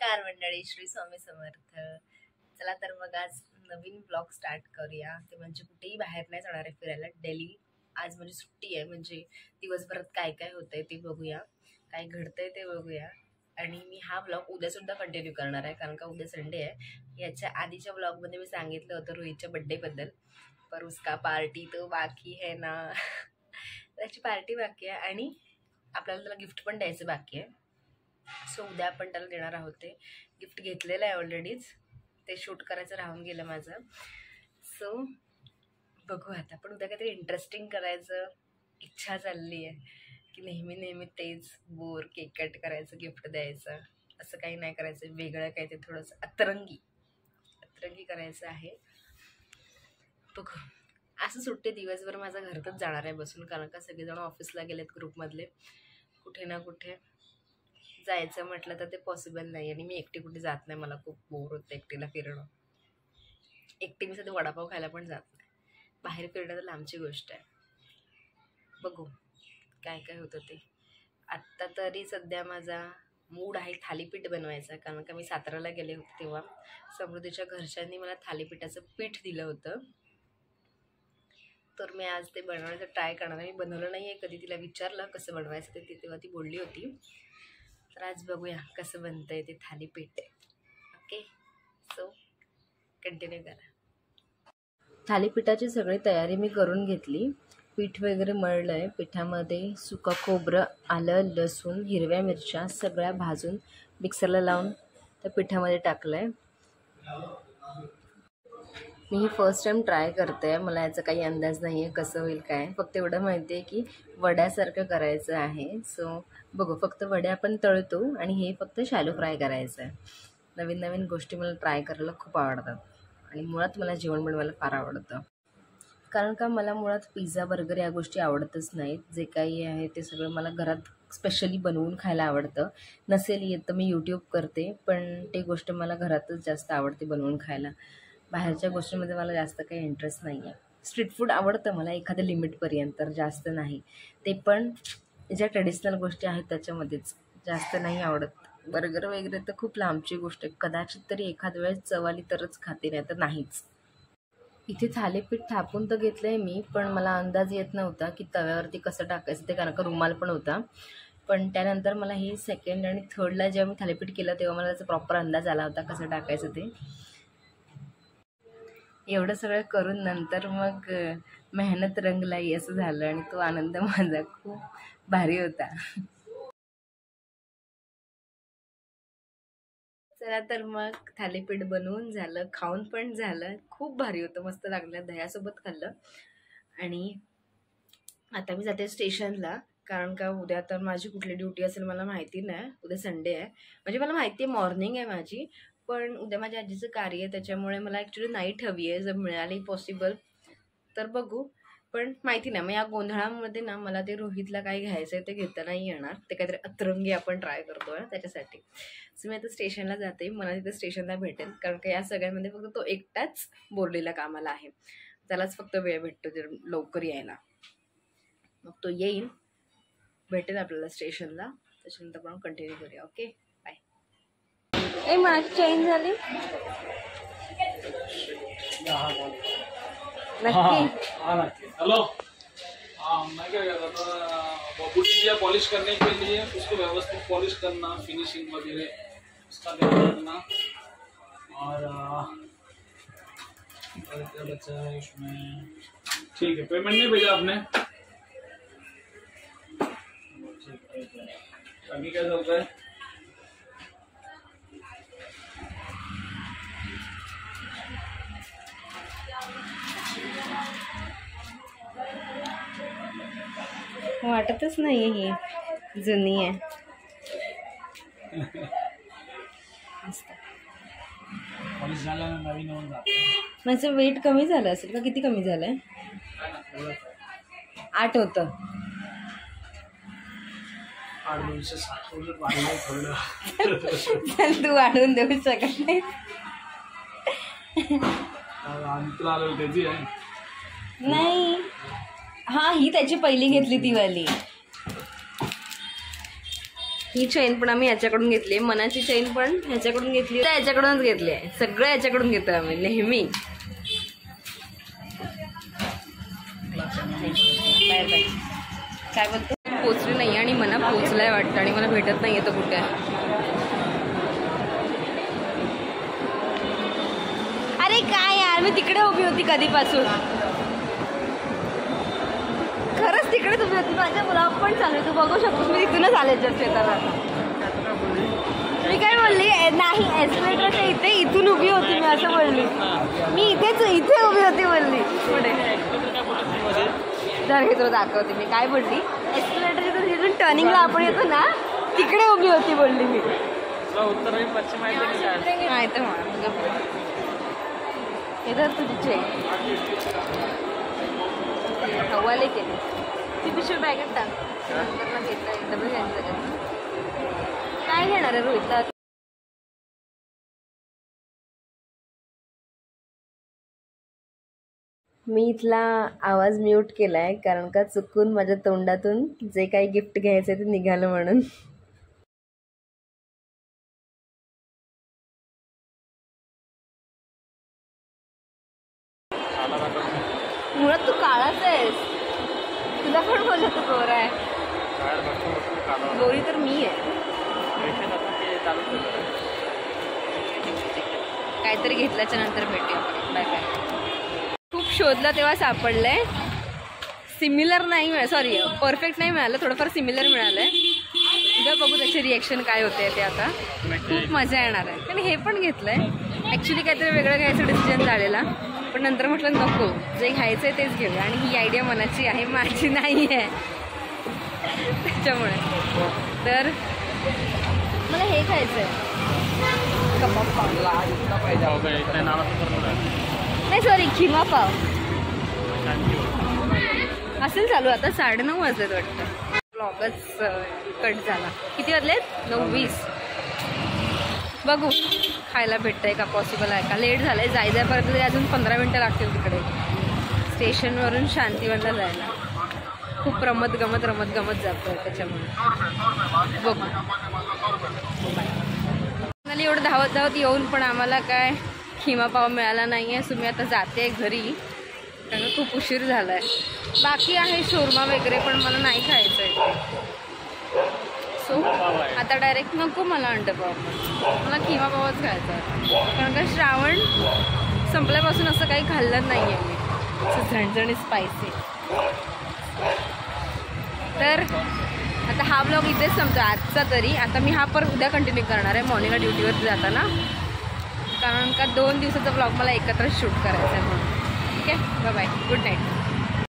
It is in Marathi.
नमस्कार मंडळी, श्री स्वामी समर्थ. चला तर मग आज नवीन ब्लॉग स्टार्ट करूया. ते म्हणजे कुठेही बाहेर नाही जाणार आहे फिरायला. डेली आज म्हणजे सुट्टी आहे, म्हणजे दिवसभरात काय काय होतंय ते बघूया, काय घडतंय ते बघूया. आणि मी हा ब्लॉग उद्यासुद्धा कंटिन्यू करणार आहे, कारण का उद्या संडे आहे. याच्या आधीच्या ब्लॉगमध्ये मी सांगितलं होतं रोहितच्या बड्डेबद्दल, पर उसका पार्टी तो बाकी है ना. त्याची पार्टी बाकी आहे आणि आपल्याला त्याला गिफ्ट पण द्यायचं बाकी आहे. सो उद्या आपण त्याला देणार आहोत. ते गिफ्ट घेतलेलं आहे ऑलरेडीच, ते शूट करायचं राहून गेलं माझं. सो बघू आता, पण उद्या काहीतरी इंटरेस्टिंग करायचं इच्छा चालली आहे, की नेहमी नेहमी तेच बोर, केक कट करायचं, गिफ्ट द्यायचं, असं काही नाही करायचं. वेगळं काही ते थोडंसं अतरंगी करायचं आहे. बघू. असं सुट्टे दिवसभर माझा घरातच जाणार आहे बसून, कारण का सगळेजण ऑफिसला गेलेत ग्रुपमधले. कुठे ना कुठे जायचं म्हटलं तर ते पॉसिबल नाही, आणि मी एकटी कुठे जात नाही. मला खूप बोर होतं एकटीला फिरणं. एकटी मी सध्या वडापाव खायला पण जात नाही. बाहेर फिरणं तर लांबची गोष्ट आहे. बघू काय काय होतं ते. आत्ता तरी सध्या माझा मूड आहे थालीपीठ बनवायचा, कारण का मी साताराला गेले होते तेव्हा समृद्धीच्या घरच्यांनी मला थालीपीठाचं पीठ दिलं होतं. तर मी आज ते बनवण्याचं ट्राय करणार आहे. मी बनवलं नाही आहे कधी. तिला विचारलं कसं बनवायचं ते, तेव्हा ती बोलली होती. तर आज बघूया कसं बनतं आहे ते थालीपीठ. ओके, सो कंटिन्यू करा. थालीपीठाची सगळी तयारी मी करून घेतली. पीठ वगैरे मळलं आहे. पिठामध्ये सुका खोबरं, आलं, लसूण, हिरव्या मिरच्या सगळ्या भाजून मिक्सरला लावून त्या पिठामध्ये टाकलं आहे. मी ही फर्स्ट टाईम ट्राय करते आहे. मला याचा काही अंदाज नाही आहे कसं होईल काय. फक्त एवढं माहिती आहे की वड्यासारखं करायचं आहे. सो बघू. फक्त वड्या आपण तळतो आणि हे फक्त शॅलो फ्राय करायचं आहे. नवीन नवीन गोष्टी मला ट्राय करायला खूप आवडतात, आणि मुळात मला जेवण बनवायला फार आवडतं. कारण का मला मुळात पिझ्झा, बर्गर या गोष्टी आवडतच नाहीत. जे काही आहे ते सगळं मला घरात स्पेशली बनवून खायला आवडतं. नसेल येत तर मी यूट्यूब करते, पण ते गोष्ट मला घरातच जास्त आवडते बनवून खायला. बाहेरच्या गोष्टींमध्ये मला जास्त काही इंटरेस्ट नाही आहे. स्ट्रीट फूड आवडतं मला एखाद्या लिमिटपर्यंत, तर जास्त नाही. ते पण ज्या ट्रेडिशनल गोष्टी आहेत त्याच्यामध्येच, जास्त नाही आवडत. बर्गर वगैरे तर खूप लांबची गोष्ट आहे. कदाचित तरी एखाद वेळेस चव आली तरच खाते, नाही तर नाहीच. इथे थालीपीठ थापून तर घेतलं आहे मी, पण मला अंदाज येत नव्हता की तव्यावरती कसं टाकायचं ते, कारण का रुमाल पण होता. पण त्यानंतर मला हे सेकंड आणि थर्डला जेव्हा मी थालीपीठ केलं तेव्हा मला त्याचा प्रॉपर अंदाज आला होता कसं टाकायचं ते. एवढं सगळं करून नंतर मग मेहनत रंगलाई असं झालं, आणि तो आनंद माझा खूप भारी होता. चला तर मग थालीपीठ बनवून झालं, खाऊन पण झालं. खूप भारी होतं, मस्त लागलं. दह्यासोबत खाल्लं. आणि आता मी जाते स्टेशनला, कारण का उद्या तर माझी कुठली ड्युटी असेल मला माहिती नाही. उद्या संडे आहे, म्हणजे मला माहिती आहे मॉर्निंग आहे माझी, पण उद्या माझ्या आजीचं कार्य आहे, त्याच्यामुळे मला ॲक्च्युली नाईट हवी आहे. जर मिळाली पॉसिबल तर बघू, पण माहिती नाही. मग या गोंधळामध्ये ना मला ते रोहितला काय घ्यायचं आहे ते घेता नाही येणार. ते काहीतरी अतरंगी आपण ट्राय करतो आहे त्याच्यासाठी. सो मी आता स्टेशनला जाते. मला तिथे स्टेशनला भेटेल, कारण का या सगळ्यामध्ये फक्त तो एकटाच बोरलीला कामाला आहे. त्यालाच फक्त वेळ भेटतो जर लवकर यायला. मग तो येईल, भेटेल आपल्याला स्टेशनला. त्याच्यानंतर आपण कंटिन्यू करूया. Okay, bye. माझी चेंज झाली नक्की. हेलो, मैं क्या कर रहा था, बॉडी दिया पॉलिश करने के लिए, उसको व्यवस्थित पॉलिश करना, फिनिशिंग वगैरह उसका ध्यान रखना. और क्या बचा है इसमें. ठीक है, पेमेंट नहीं भेजा आपने. अभी क्या चल रहा है. वाटतच नाही ही जुनी आहे. पॉलिश झाल्यानं नवीन होऊन जातं. माझं वेट कमी झालं असेल का? किती कमी झालंय? 8 होतं. 8,260 वाढलं थोडं. तू वाढवून देऊ शकत नाही. तुला आलं त्याची आहे नाही. हां, ही त्याची पहिली घेतली ती वाली. ही चेन पण आम्ही याच्याकडून घेतली आहे, मनाची चेन पण ह्याच्याकडून घेतली, याच्याकडूनच घेतली आहे. सगळं याच्याकडून घेतोय आम्ही नेहमी. काय बोलतो, पोचली नाही आणि मना पोचलाय वाटतं आणि मला भेटत नाही येतं कुठे. अरे काय यार, मी तिकडे उभी होती कधीपासून, खरंच तिकडेच उभी होती. माझ्या ब्लॉग पण चालू, तू बघू शकतोस. मी तिथूनच आले जस्ट येताना. मी काय बोलली नाही, एस्केलेटरच्या इथे इथून उभी होती मी, असं बोलली मी. इथे उभी होती बोलली पुढे. तर हे तुला दाखवते मी काय बोलली. एस्केलेटरच्या जिथून टर्निंगला आपण येतो ना, तिकडे उभी होती बोलली मी. उत्तर पश्चिम माहिती मला इधर तुझी चेन हवाले केली. ती पिशवी बॅगेत टाक. घेतला एकदम काय घेणार आहे रोहितला. मी इथला आवाज म्यूट केलाय कारण का चुकून माझ्या तोंडातून जे काही गिफ्ट घ्यायचं ते निघालं म्हणून. मुळात तू काळाच आहेस, तुला पण बोलत तू गोरा आहे. गोरी तर मी आहे. काहीतरी घेतल्याच्या नंतर भेटूया. Bye bye. खूप शोधलं तेव्हा सापडलंय. सिमिलर नाही मिळालं, सॉरी परफेक्ट नाही मिळालं, थोडंफार सिमिलर मिळालंय. उद्या बघू त्याची रिॲक्शन काय होते ते. आता खूप मजा येणार आहे. कारण हे पण घेतलंय ॲक्च्युली, काहीतरी वेगळं घ्यायचं डिसिजन झालेला, पण नंतर म्हटलं नको, जे घ्यायचं आहे तेच घेऊया. आणि ही आयडिया मनाची आहे, माझी नाही आहे त्याच्यामुळे. तर मला हे खायचं आहे कबाब पाव, नाही सॉरी खिमा पाव असेल चालू. आता 9:30 वाजलेत वाटतं. ब्लॉगच कट झाला. किती वाजलेत? 9:20. बघू खायला भेटतंय का, पॉसिबल आहे का. लेट झालंय, जायपर्यंत तरी अजून 15 मिनटं लागतील तिकडे स्टेशनवरून शांतीवनला जायला. खूप रमत गमत जातोय त्याच्यामुळे. बघू. एवढं धावत येऊन पण आम्हाला काय खिमा पाव मिळाला नाही आहे. सो मी आता जाते घरी कारण खूप उशीर झाला आहे. बाकी आहे शोरमा वगैरे, पण मला नाही खायचं आहे. सो आता डायरेक्ट नको मला अंडपाव, मला खिमा पावच खायचा आहे. कारण का श्रावण संपल्यापासून असं काही खाल्लं नाही आहे मी, असं झणझणी स्पायसी. तर आता हा ब्लॉग इथेच संपतो आजचा तरी. आता मी हा परत उद्या कंटिन्यू करणार आहे मॉर्निंगला ड्युटीवर जाताना, कारण का 2 दिवसाचा ब्लॉग मला एकत्र शूट करायचा आहे म्हणून. ठीक आहे, बाय बाय, गुड नाईट.